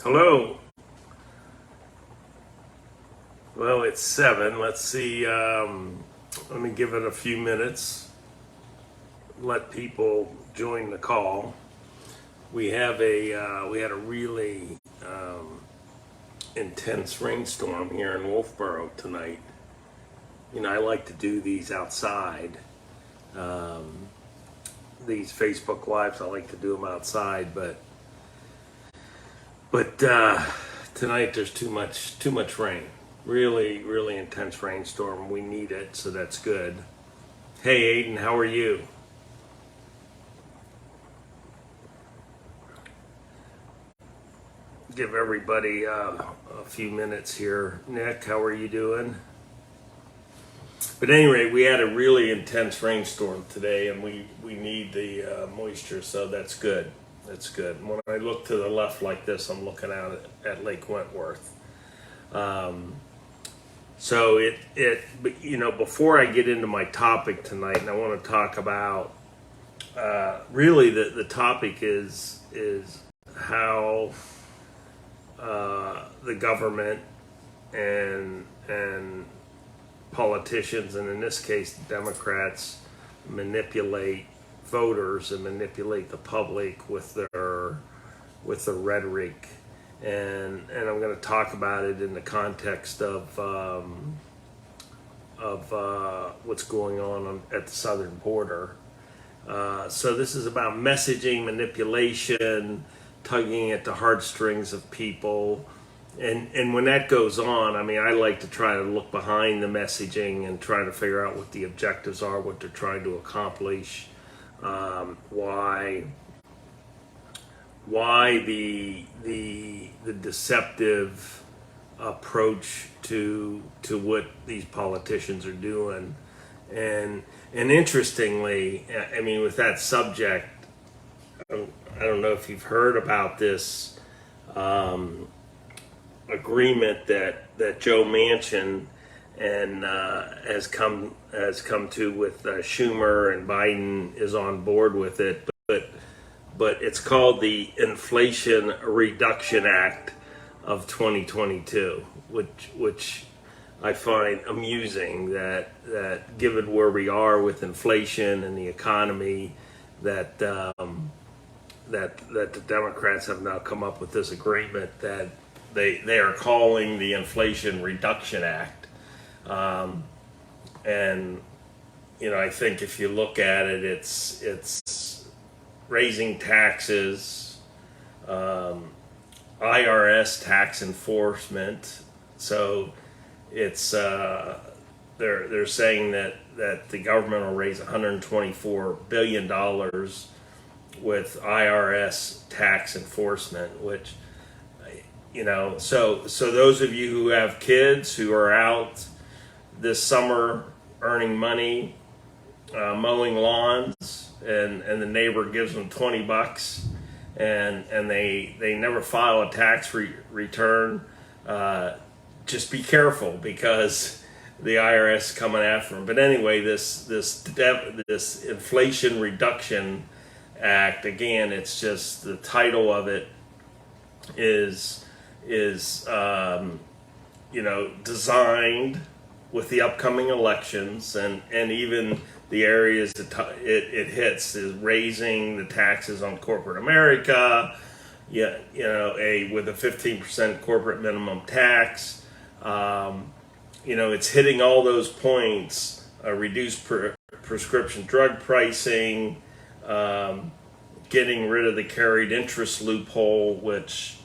Hello. Well, it's 7. Let's see. Let me give it a few minutes. Let people join the call. We had a really intense rainstorm here in Wolfboro tonight. You know, I like to do these outside. These Facebook Lives, I like to do them outside, but tonight there's too much rain. Really intense rainstorm. We need it, so that's good. Hey Aiden, how are you? Give everybody a few minutes here. Nick, how are you doing? But anyway, we had a really intense rainstorm today, and we need the moisture, so that's good. That's good. When I look to the left like this, I'm looking out at Lake Wentworth. So but you know, before I get into my topic tonight, and I want to talk about really the topic is how the government and politicians, and in this case Democrats, manipulate voters and manipulate the public with their rhetoric, and I'm going to talk about it in the context of what's going on at the southern border. So this is about messaging manipulation, tugging at the heartstrings of people. And when that goes on, I mean, I like to try to look behind the messaging and try to figure out what the objectives are, what they're trying to accomplish, why the deceptive approach to what these politicians are doing. And interestingly, I mean, with that subject, I don't know if you've heard about this agreement that Joe Manchin and has come to with Schumer, and Biden is on board with it, but it's called the Inflation Reduction Act of 2022, which I find amusing that given where we are with inflation and the economy, that the Democrats have now come up with this agreement that they are calling the Inflation Reduction Act. And you know, I think if you look at it, it's raising taxes, IRS tax enforcement. So it's they're saying that the government will raise $124 billion with IRS tax enforcement, which, you know, so those of you who have kids who are out this summer earning money, mowing lawns, and the neighbor gives them $20, and they never file a tax return, just be careful, because the IRS coming after them. But anyway, this Inflation Reduction Act, again, it's just the title of it is you know, designed with the upcoming elections, and even the areas it hits is raising the taxes on corporate America, yeah, you know, with a 15% corporate minimum tax. You know, it's hitting all those points, reduced prescription drug pricing, getting rid of the carried interest loophole, which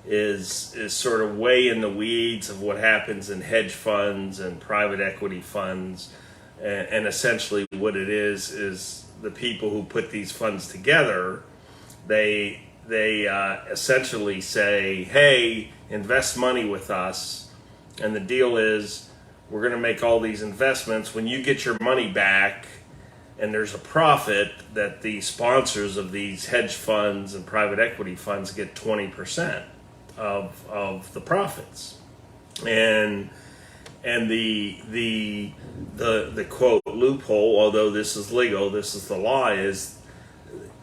is sort of way in the weeds of what happens in hedge funds and private equity funds, and essentially what it is the people who put these funds together, they essentially say, hey, invest money with us, and the deal is we're going to make all these investments. When you get your money back and there's a profit, that the sponsors of these hedge funds and private equity funds get 20% of the profits. And the quote loophole, although this is legal, this is the law, is,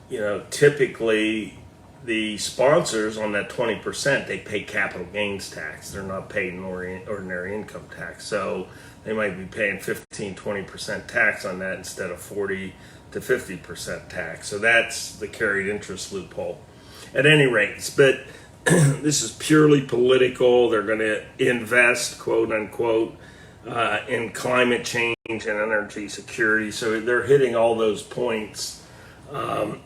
you know, typically the sponsors on that 20%, they pay capital gains tax. They're not paying ordinary income tax. So they might be paying 15-20% tax on that instead of 40 to 50% tax. So that's the carried interest loophole. At any rate, but this is purely political. They're going to invest, quote unquote, in climate change and energy security. So they're hitting all those points that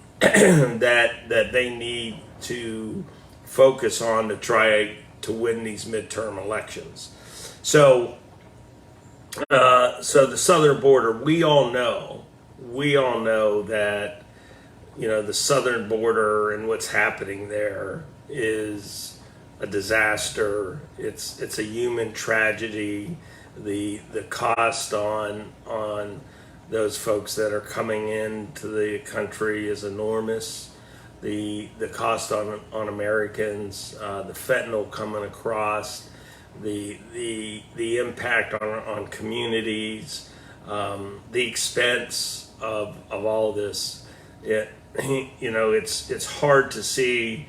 they need to focus on to try to win these midterm elections. So the southern border, we all know that, the southern border and what's happening there is a disaster. It's a human tragedy. The cost on those folks that are coming into the country is enormous. The cost on Americans, the fentanyl coming across, the impact on communities, the expense of all this. It's hard to see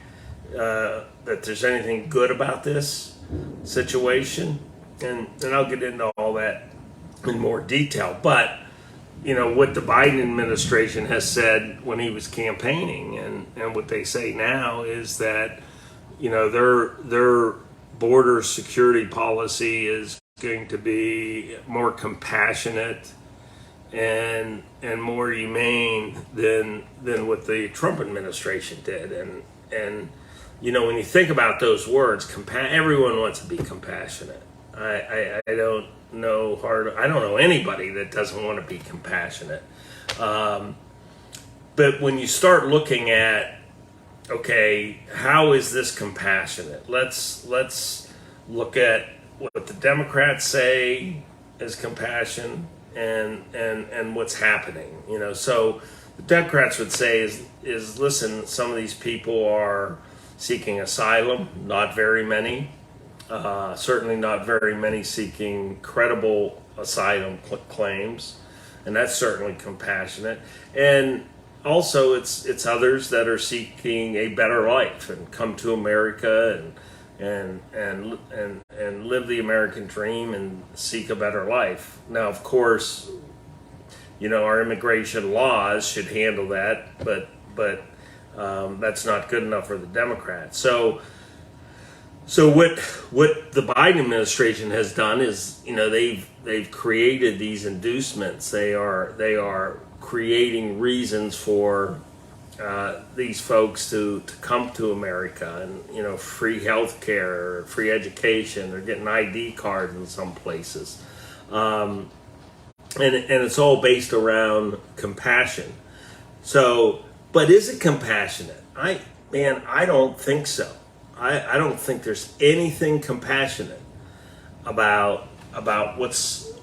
that there's anything good about this situation, and I'll get into all that in more detail. But what the Biden administration has said when he was campaigning, and what they say now is that their border security policy is going to be more compassionate and more humane than what the Trump administration did. And when you think about those words, everyone wants to be compassionate. I don't know anybody that doesn't want to be compassionate. But when you start looking at, okay, how is this compassionate? Let's look at what the Democrats say is compassion and what's happening. So the Democrats would say is listen, some of these people are seeking asylum, not very many. Certainly not very many seeking credible asylum claims, and that's certainly compassionate. And also, it's others that are seeking a better life and come to America and live the American dream and seek a better life. Now, of course, our immigration laws should handle that, but that's not good enough for the Democrats. So what the Biden administration has done is, they've created these inducements. They are creating reasons for these folks to come to America, and free health care, free education. They're getting ID cards in some places, and it's all based around compassion. So, but is it compassionate? I don't think so. I don't think there's anything compassionate about what's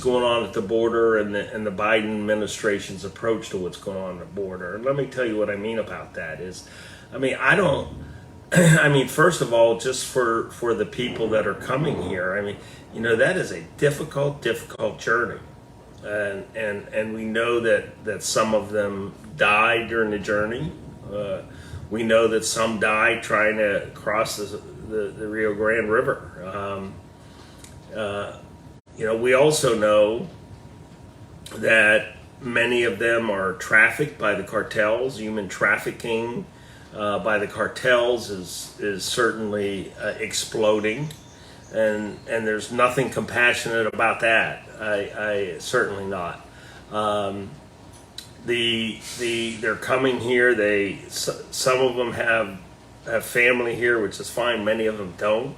going on at the border and the Biden administration's approach to what's going on at the border. And let me tell you what I mean about that is, first of all, just for the people that are coming here, that is a difficult journey. And we know that some of them die during the journey. We know that some die trying to cross the Rio Grande River. We also know that many of them are trafficked by the cartels. Human trafficking by the cartels is certainly exploding, and there's nothing compassionate about that. I certainly not. They're coming here. Some of them have family here, which is fine. Many of them don't,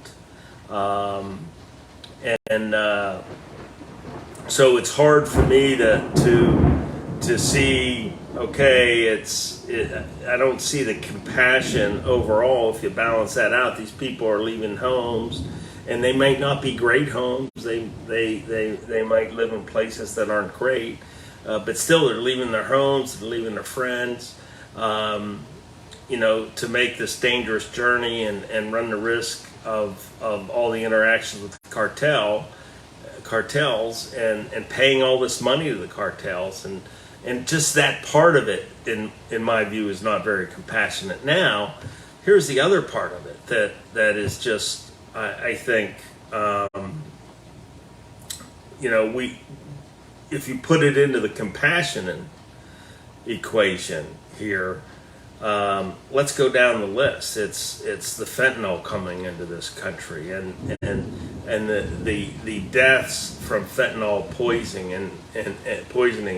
so it's hard for me to see. Okay, I don't see the compassion overall. If you balance that out, these people are leaving homes, and they might not be great homes. They might live in places that aren't great. But still, they're leaving their homes, they're leaving their friends, to make this dangerous journey and run the risk of all the interactions with the cartels and paying all this money to the cartels. And just that part of it, in my view, is not very compassionate. Now, here's the other part of it that is just, I think, if you put it into the compassionate equation here, let's go down the list. It's the fentanyl coming into this country, and the deaths from fentanyl poisoning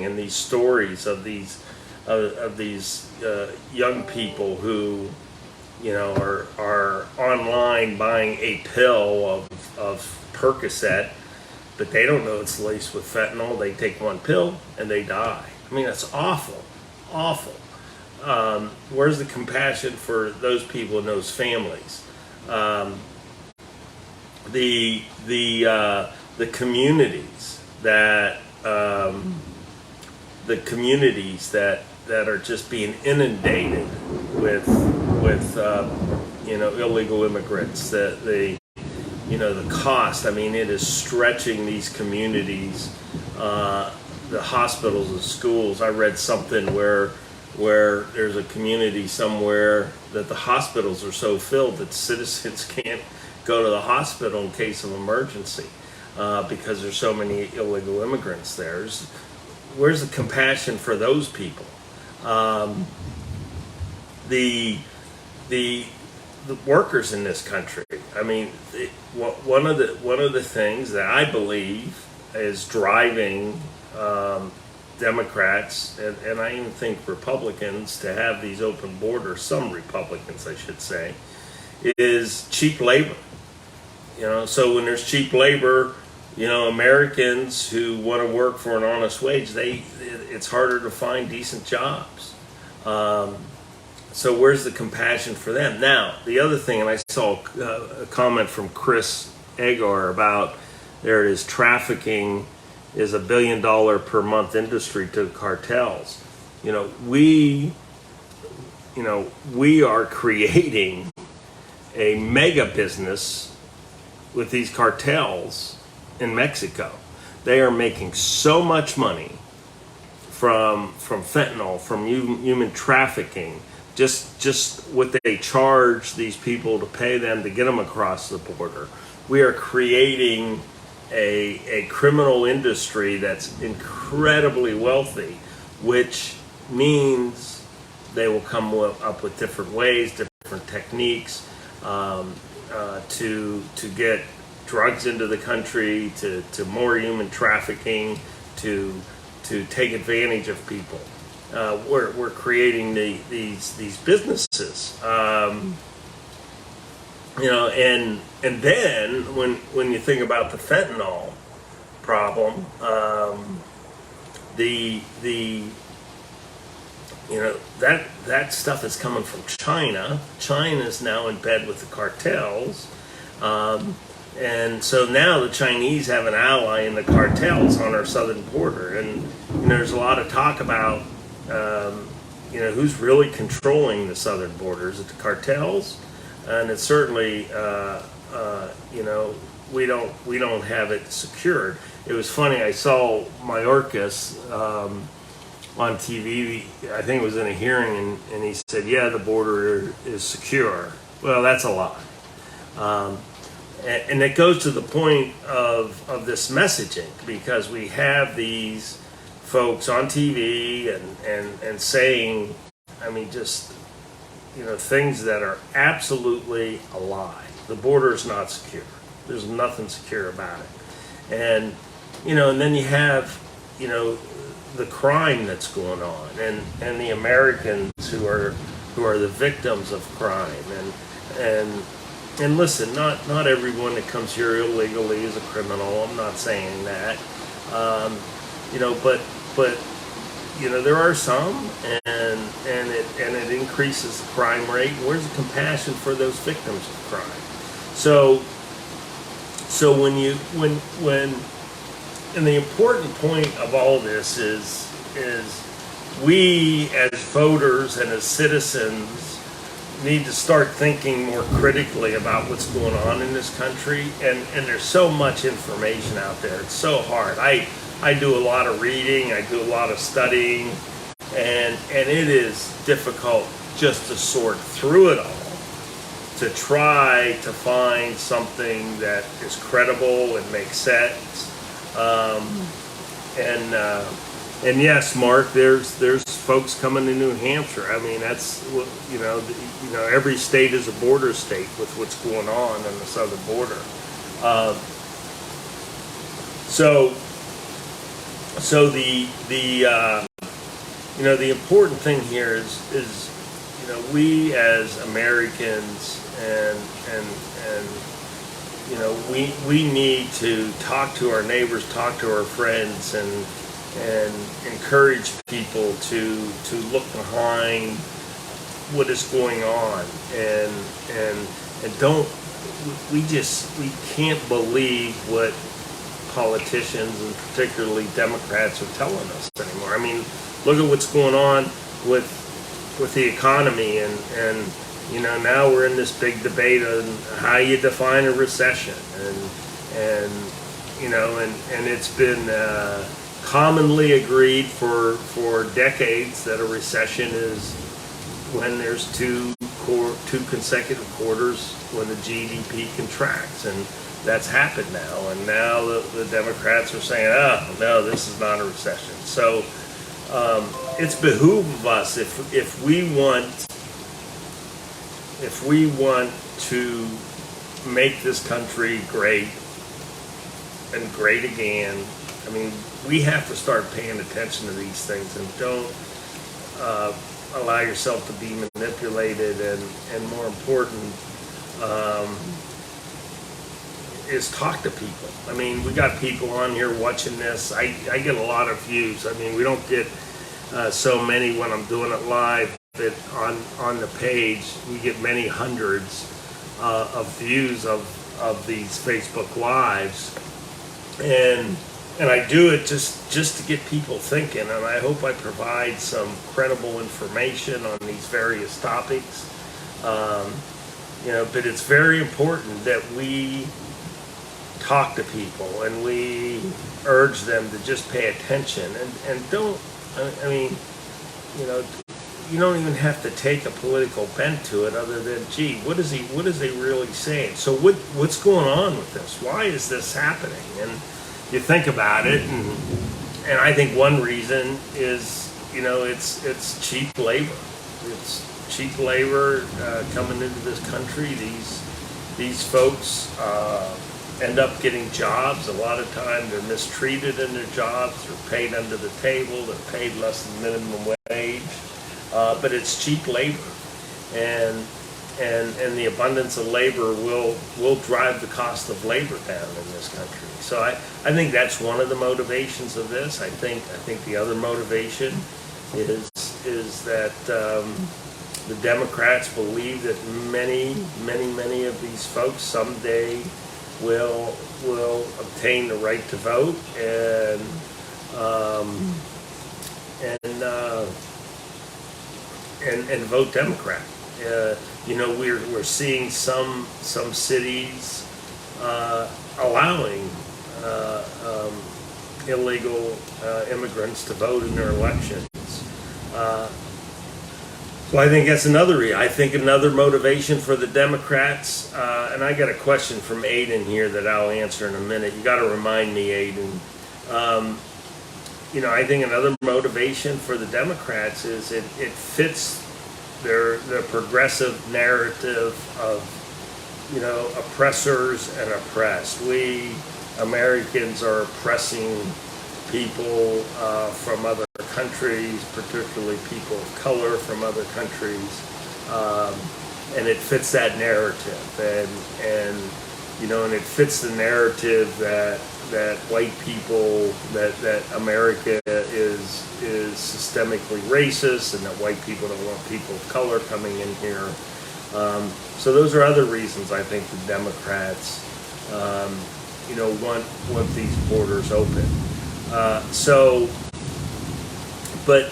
and these stories of these young people who are online buying a pill of Percocet, but they don't know it's laced with fentanyl. They take one pill and they die. I mean, that's awful, awful. Where's the compassion for those people and those families? The communities that are just being inundated with illegal immigrants. The cost. I mean, it is stretching these communities. The hospitals and schools. I read something where there's a community somewhere that the hospitals are so filled that citizens can't go to the hospital in case of emergency because there's so many illegal immigrants there. Where's the compassion for those people? The workers in this country. I mean, one of the things that I believe is driving Democrats and I even think Republicans to have these open borders, some Republicans I should say, is cheap labor. So when there's cheap labor, Americans who want to work for an honest wage, it's harder to find decent jobs. So where's the compassion for them? Now, the other thing, and I saw a comment from Chris Agar about there it is, trafficking is $1 billion per month industry to cartels. We are creating a mega business with these cartels in Mexico. They are making so much money from fentanyl, from human trafficking, just what they charge these people to pay them to get them across the border. We are creating a criminal industry that's incredibly wealthy, which means they will come up with different ways, different techniques to get drugs into the country, to more human trafficking, to take advantage of people. We're creating these businesses, and then when you think about the fentanyl problem, that stuff is coming from China. China is now in bed with the cartels, and so now the Chinese have an ally in the cartels on our southern border, and there's a lot of talk about who's really controlling the southern border. Is it the cartels? And it's certainly we don't have it secured. It was funny. I saw Mayorkas on TV. I think it was in a hearing, and he said, "Yeah, the border is secure." Well, that's a lie. And it goes to the point of this messaging, because we have these folks on TV and saying, I mean, just things that are absolutely a lie. The border is not secure. There's nothing secure about it. And and then you have the crime that's going on, and the Americans who are the victims of crime, and listen, not everyone that comes here illegally is a criminal. I'm not saying that, but there are some, and it increases the crime rate. Where's the compassion for those victims of crime? So and the important point of all this is we as voters and as citizens need to start thinking more critically about what's going on in this country. And there's so much information out there. It's so hard. I I do a lot of reading, I do a lot of studying, and it is difficult just to sort through it all, to try to find something that is credible and makes sense. And yes, Mark, there's folks coming to New Hampshire. I mean, that's every state is a border state with what's going on the southern border. So the important thing here is we as Americans and we need to talk to our neighbors, talk to our friends, and encourage people to look behind what is going on, and don't we can't believe what politicians and particularly Democrats are telling us anymore. I mean, look at what's going on with the economy, and now we're in this big debate on how you define a recession, and it's been commonly agreed for decades that a recession is when there's two consecutive quarters when the GDP contracts, and that's happened now. And now the Democrats are saying, "Oh no, this is not a recession." So it's behoove of us if we want to make this country great and great again. I mean, we have to start paying attention to these things, and don't allow yourself to be manipulated, and more important is talk to people. I mean, we got people on here watching this. I get a lot of views. I mean, we don't get so many when I'm doing it live, but on the page we get many hundreds of views of these Facebook Lives, and I do it just to get people thinking, and I hope I provide some credible information on these various topics. But it's very important that we talk to people and we urge them to just pay attention, and don't, I mean, you don't even have to take a political bent to it, other than, gee, what is he really saying? So what's going on with this? Why is this happening? And you think about it, and I think one reason is, it's cheap labor. It's cheap labor coming into this country. These folks end up getting jobs. A lot of time they're mistreated in their jobs. They're paid under the table. They're paid less than minimum wage. But it's cheap labor, and the abundance of labor will drive the cost of labor down in this country. So I think that's one of the motivations of this. I think the other motivation is that the Democrats believe that many of these folks someday will obtain the right to vote and vote Democrat. We're seeing some cities allowing illegal immigrants to vote in their elections. So I think that's another motivation for the Democrats. And I got a question from Aiden here that I'll answer in a minute. You got to remind me, Aiden. I think another motivation for the Democrats is it fits their progressive narrative of oppressors and oppressed. We Americans are oppressing people from other countries, particularly people of color from other countries, and it fits that narrative, and it fits the narrative that white people, that America is systemically racist, and that white people don't want people of color coming in here. So those are other reasons I think the Democrats, want these borders open. But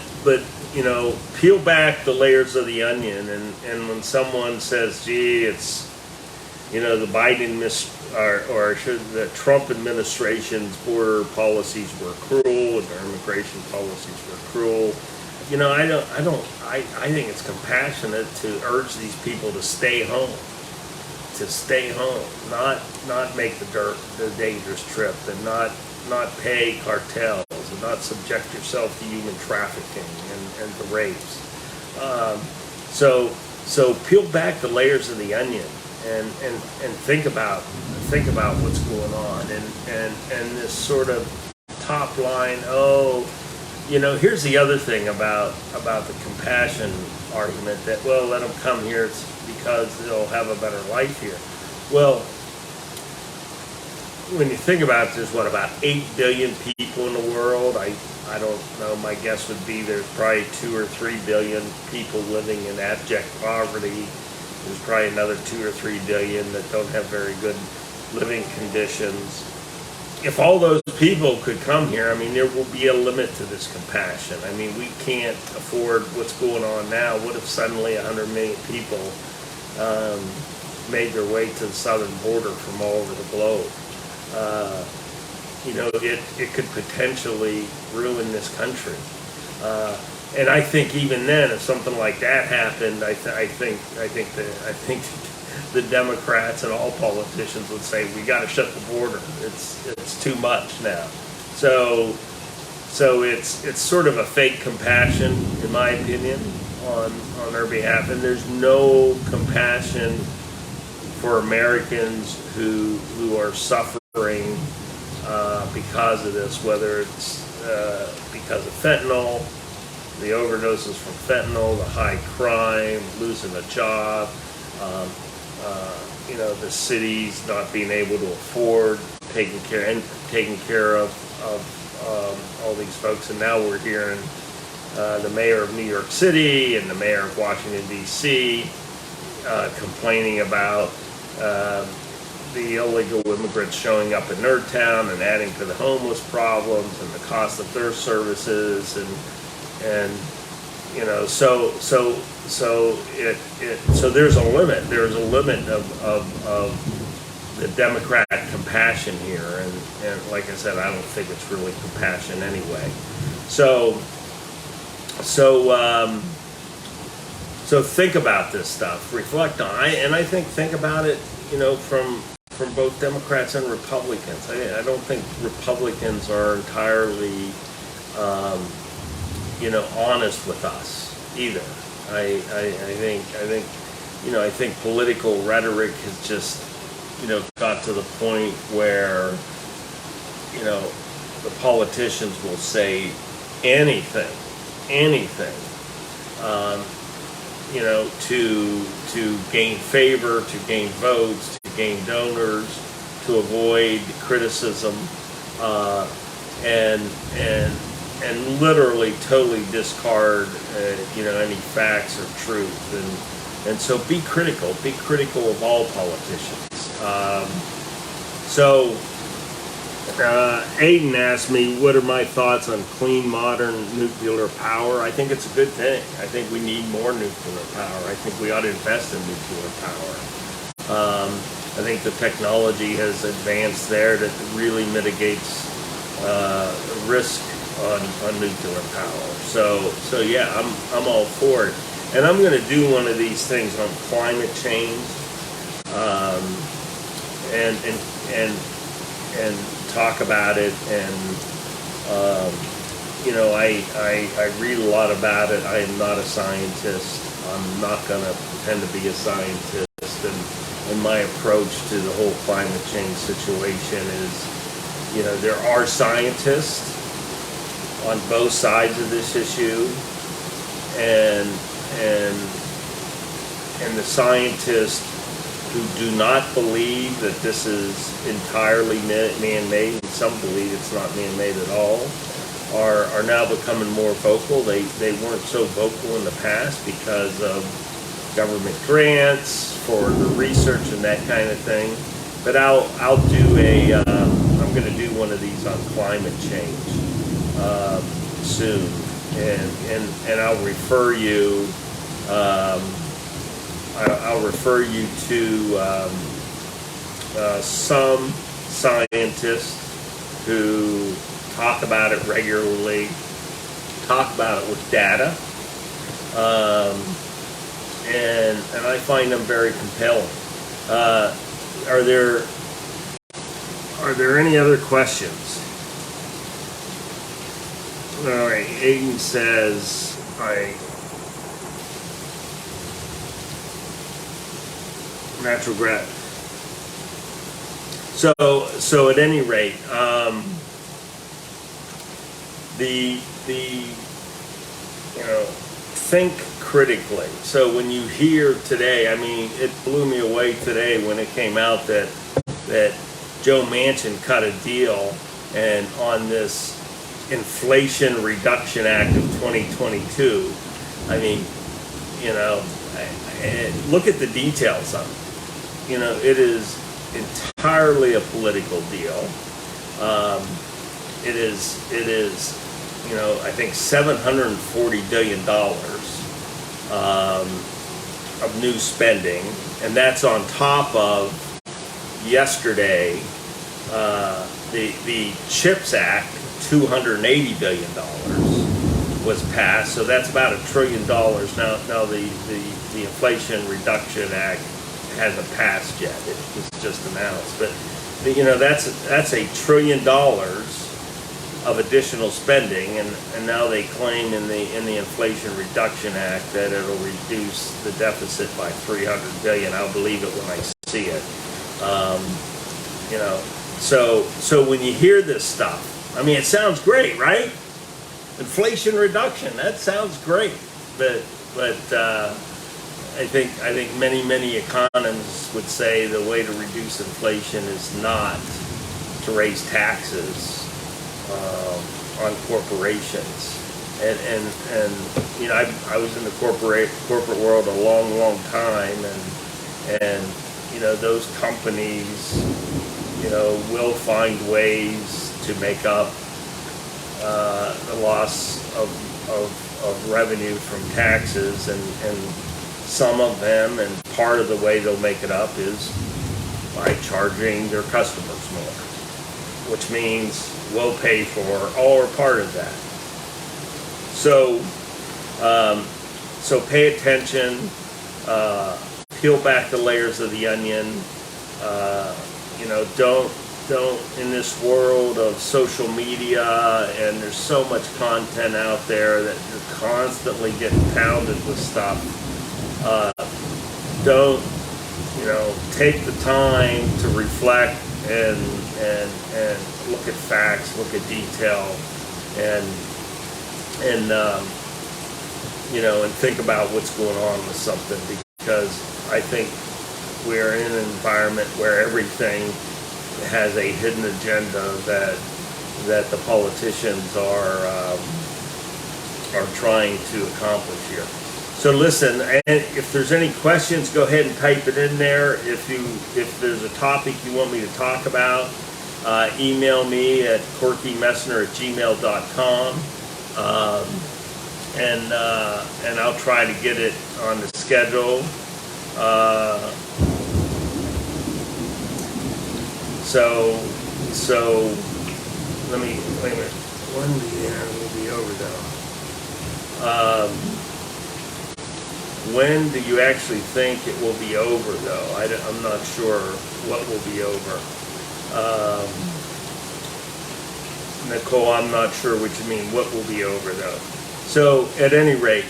peel back the layers of the onion, and when someone says, "Gee, it's the the Trump administration's border policies were cruel and their immigration policies were cruel. I think it's compassionate to urge these people to stay home, not make the dangerous trip, and not pay cartels, and not subject yourself to human trafficking and the rapes. So peel back the layers of the onion and think about what's going on and this sort of top line. Here's the other thing about the compassion argument that, well, let them come here, it's because they'll have a better life here. Well, when you think about it, there's about 8 billion people in the world. I don't know, my guess would be there's probably 2 or 3 billion people living in abject poverty. There's probably another 2 or 3 billion that don't have very good living conditions. If all those people could come here, there will be a limit to this compassion. We can't afford what's going on now. What if suddenly 100 million people made their way to the southern border from all over the globe? It could potentially ruin this country. And I think even then, if something like that happened, I think the Democrats and all politicians would say, we got to shut the border. It's too much now. So it's sort of a fake compassion, in my opinion, on their behalf. And there's no compassion for Americans who are suffering because of this, whether it's because of fentanyl, the overdoses from fentanyl, the high crime, losing a job, the cities not being able to afford taking care of all these folks. And now we're hearing the mayor of New York City and the mayor of Washington, D.C. Complaining about the illegal immigrants showing up in their town and adding to the homeless problems and the cost of their services so there's a limit. There's a limit of the Democrat compassion here, and like I said, I don't think it's really compassion anyway. So think about this stuff, reflect on it, and I think about it, from both Democrats and Republicans. I don't think Republicans are entirely, honest with us either. I think political rhetoric has just, got to the point where, the politicians will say anything, to gain favor, to gain votes, to gain donors, to avoid criticism, and literally totally discard, any facts or truth. And so be critical of all politicians. Aiden asked me, what are my thoughts on clean, modern nuclear power? I think it's a good thing. I think we need more nuclear power. I think we ought to invest in nuclear power. I think the technology has advanced there that really mitigates risk on nuclear power. So yeah, I'm all for it. And I'm going to do one of these things on climate change, and talk about it, and I read a lot about it. I am not a scientist. I'm not going to pretend to be a scientist, and my approach to the whole climate change situation is, there are scientists on both sides of this issue, and the scientists who do not believe that this is entirely man-made, and some believe it's not man-made at all, are now becoming more vocal. They weren't so vocal in the past because of government grants for the research and that kind of thing. But I'm going to do one of these on climate change soon, and I'll refer you. I'll refer you to some scientists who talk about it regularly, talk about it with data, and I find them very compelling. Are there any other questions? All right, Aiden says, natural gas. So at any rate, think critically. So when you hear today, I mean, it blew me away today when it came out that Joe Manchin cut a deal and on this Inflation Reduction Act of 2022. I mean, look at the details of it. It is entirely a political deal. It is, I think $740 billion of new spending, and that's on top of yesterday, the CHIPS Act, $280 billion was passed, so that's about $1 trillion. Now the Inflation Reduction Act hasn't passed yet; it was just announced. But that's $1 trillion of additional spending, and now they claim in the Inflation Reduction Act that it'll reduce the deficit by $300 billion. I'll believe it when I see it. So when you hear this stuff, I mean, it sounds great, right? Inflation reduction, that sounds great, but I think many economists would say the way to reduce inflation is not to raise taxes on corporations. And I was in the corporate world a long time, and those companies will find ways to make up the loss of revenue from taxes, and some of them, and part of the way they'll make it up is by charging their customers more, which means we'll pay for all or part of that. So pay attention, peel back the layers of the onion. Don't in this world of social media, and there's so much content out there that you're constantly getting pounded with stuff. Don't take the time to reflect and look at facts, look at detail, and think about what's going on with something, because I think we're in an environment where everything has a hidden agenda that the politicians are trying to accomplish here. So listen, and if there's any questions, go ahead and type it in there. If there's a topic you want me to talk about, email me at corkymessner@gmail.com, and I'll try to get it on the schedule. So let me wait a minute. When will be over though? When do you actually think it will be over though? I'm not sure what will be over. Nicole, I'm not sure what you mean. What will be over though? So at any rate,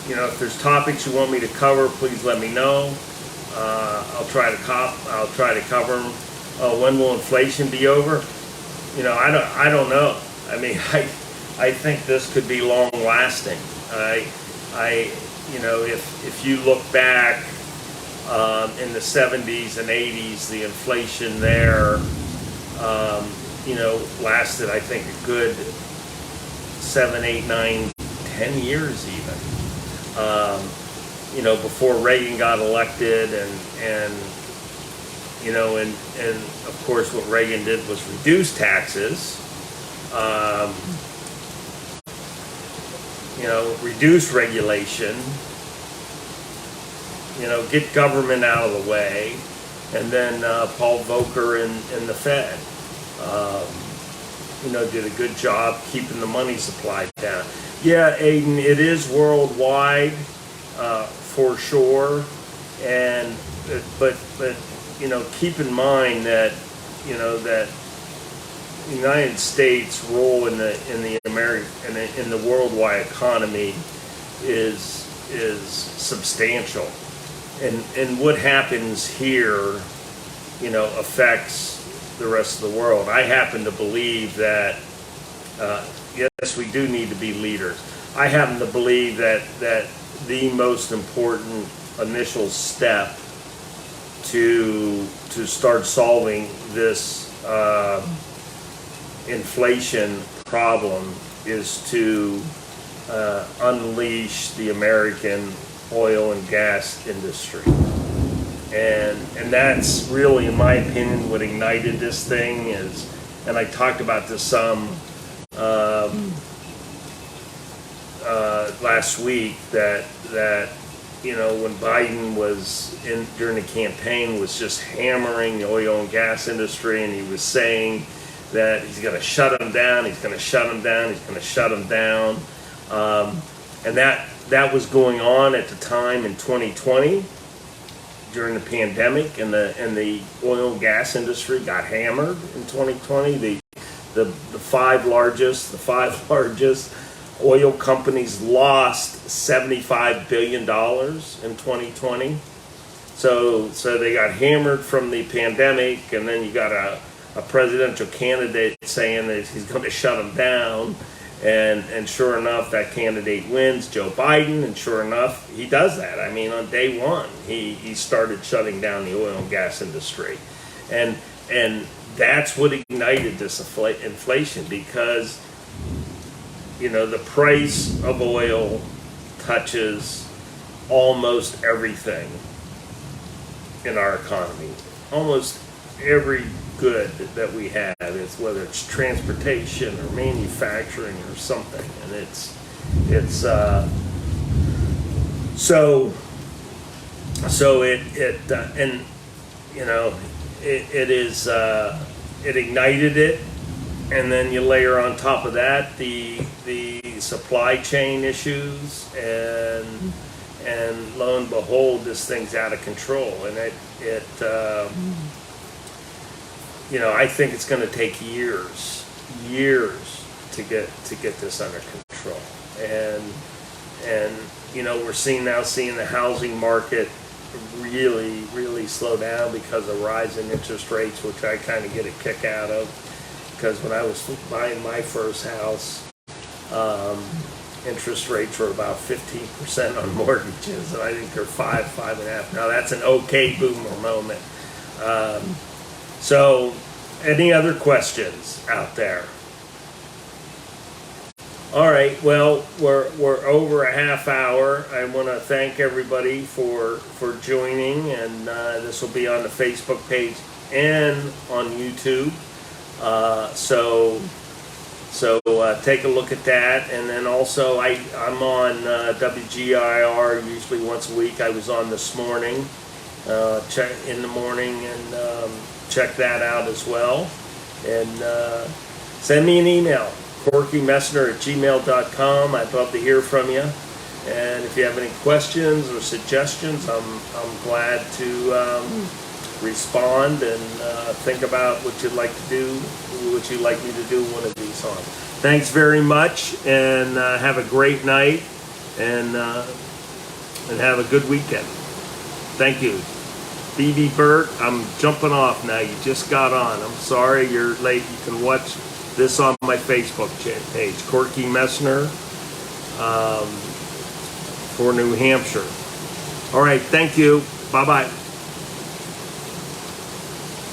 if there's topics you want me to cover, please let me know. I'll try to cover them. When will inflation be over? I don't know. I mean, I think this could be long lasting. If you look back in the 70s and 80s, the inflation there, lasted, I think, a good 7, 8, 9, 10 years even. Before Reagan got elected, and of course what Reagan did was reduce taxes, reduce regulation, get government out of the way, and then Paul Volcker and the Fed, did a good job keeping the money supply down. Yeah, Aiden, it is worldwide for sure, but keep in mind that that the United States' role in the worldwide economy is substantial, and what happens here, affects the rest of the world. I happen to believe that yes, we do need to be leaders. I happen to believe that the most important initial step to start solving this inflation problem is to unleash the American oil and gas industry. And that's really, in my opinion, what ignited this thing is, and I talked about this some last week, that when Biden was during the campaign was just hammering the oil and gas industry, and he was saying that he's going to shut them down, he's going to shut them down, he's going to shut them down, and that was going on at the time in 2020 during the pandemic, and the oil and gas industry got hammered in 2020. The five largest oil companies lost $75 billion in 2020. So they got hammered from the pandemic, and then you got a presidential candidate saying that he's going to shut them down, and sure enough, that candidate wins, Joe Biden, and sure enough, he does that. I mean, on day one, he started shutting down the oil and gas industry, and that's what ignited this inflation, because the price of oil touches almost everything in our economy. Almost every good that we have, it's whether it's transportation or manufacturing or something, and it ignited it. And then you layer on top of that the supply chain issues, and lo and behold, this thing's out of control. And I think it's going to take years to get this under control. And we're seeing the housing market really slow down because of rising interest rates, which I kind of get a kick out of. Because when I was buying my first house, interest rates were about 15% on mortgages, and I think they're 5.5. Now that's an okay boomer moment. So, any other questions out there? All right. Well, we're over a half hour. I want to thank everybody for joining, and this will be on the Facebook page and on YouTube. So take a look at that, and then also I'm on WGIR usually once a week. I was on this morning, check in the morning, and check that out as well. And send me an email, corkymessner@gmail.com. I'd love to hear from you. And if you have any questions or suggestions, I'm glad to respond and think about what you'd like to do, what you'd like me to do one of these on. Thanks very much, and have a great night, and have a good weekend. Thank you. BB Burt, I'm jumping off now. You just got on. I'm sorry you're late. You can watch this on my Facebook page, Corky Messner, for New Hampshire. All right, thank you. Bye-bye.